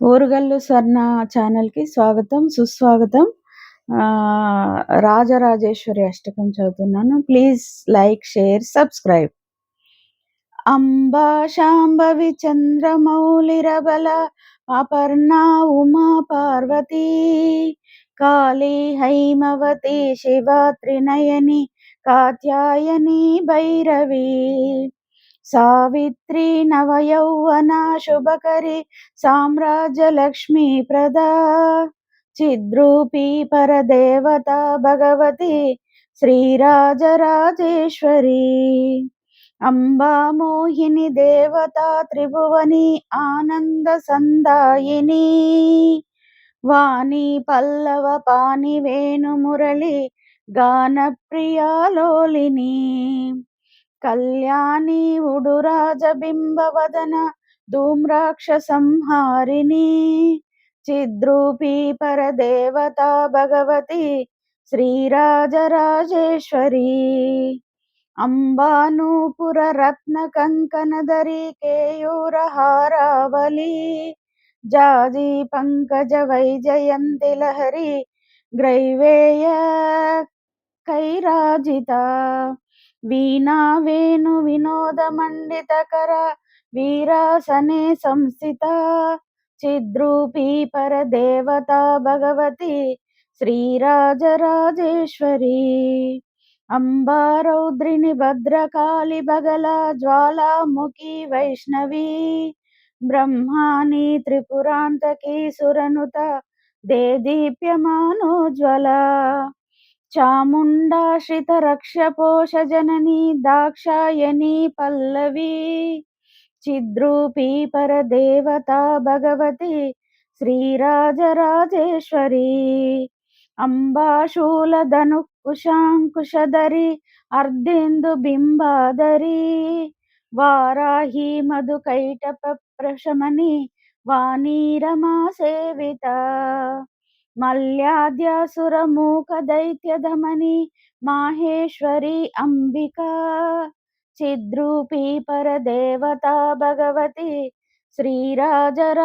ఓరుగల్లు స్వర్ణ ఛానల్‌కి స్వాగతం, సుస్వాగతం. రాజరాజేశ్వరి అష్టకం చదువుతున్నాను. Please like, share, subscribe. Amba Shambhavi చంద్రమౌళిరబల అపర్ణా ఉమా పార్వతీ కాళీ హైమవతి శివ త్రినయని కాత్యాయని భైరవీ సావిత్రి నవయౌవనా శుభకరి సామ్రాజ్యలక్ష్మీ ప్రదా చిద్రూపీ పరదేవత భగవతి శ్రీరాజరాజేశ్వరీ అంబా మోహిని దేవత త్రిభువని ఆనంద సందాయిని వాణి పల్లవ పాని వేణు మురళి గాన ప్రియాలోలిని కళ్యాణి ఉడురాజబింబవదన ధూమ్రాక్ష సంహారిణి చిద్రూపీ పరదేవత భగవతి శ్రీరాజరాజేశ్వరీ అంబానూపుర రత్న కంకణధరి కేయూరహారావళి జాజి పంకజ వైజయంతి లహరి గ్రైవేయ కైరాజిత వీణా వేణు వినోద మండితకర వీరాసనే సంస్థిత చిద్రూపీ పరదేవత భగవతి శ్రీరాజరాజేశ్వరీ అంబా రౌద్రిణి భద్రకాళి బగల జ్వాలాముఖి వైష్ణవి బ్రహ్మాని త్రిపురాంతకి సురనుత దేదీప్యమానోజ్వల చాముండాశ్రిత రక్షపోష జనని దాక్షాయణి పల్లవి చిద్రూపీ పరదేవత భగవతి శ్రీరాజరాజేశ్వరీ అంబాశూలధను కుశాంకుశధరి అర్ధేందు బింబాధరి వారాహి మధుకైటప ప్రశమని వాణీరమా సేవిత మల్యాద్యాసురమూక దైత్యధమని మాహేశ్వరి అంబికా చిద్రూపీ పరదేవత భగవతి శ్రీరాజరాజేశ్వరీ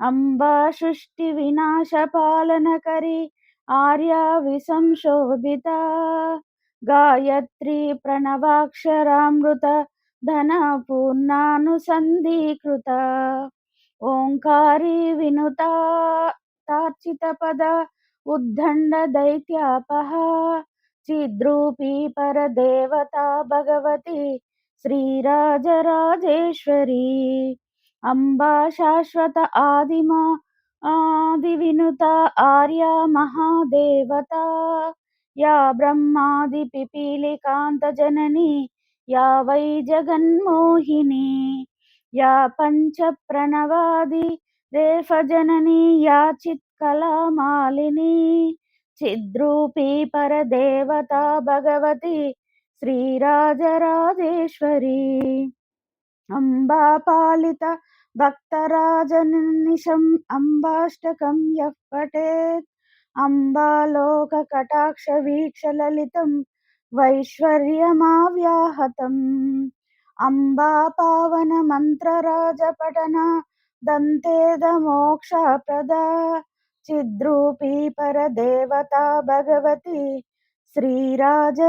అంబా సృష్టి వినాశ పాలనకరి ఆర్యా విసంశోభిత గాయత్రి ప్రణవాక్షరామృత ధన పూర్ణానుసంధీకృత ఓంకారీ వినుత తార్చిత పద ఉద్దండ దైత్యాపహ చిద్రూపీ పరదేవత భగవతి శ్రీరాజరాజేశ్వరీ అంబా శాశ్వత ఆదిమా ఆది వినుత ఆర్యా మహాదేవత యా బ్రహ్మాది పిపీలికాంత జనని యా వై జగన్మోహిని యా పంచ ప్రణవాది రేఫ జనని యా చిత్కళామాలిని చిద్రూపీ పరదేవత భగవతి శ్రీరాజరాజేశ్వరీ అంబా పాలిత భక్తరాజనిశం అంబాష్టకం యః పఠేత్ అంబాలోక కటాక్ష వీక్ష లలితం వైశ్వర్యమావ్యాహతం అంబా పావన మంత్రరాజ పఠన దంతేద మోక్షప్రదా చిద్రూపీ పరదేవత భగవతి శ్రీరాజరాజేశ్వరీ.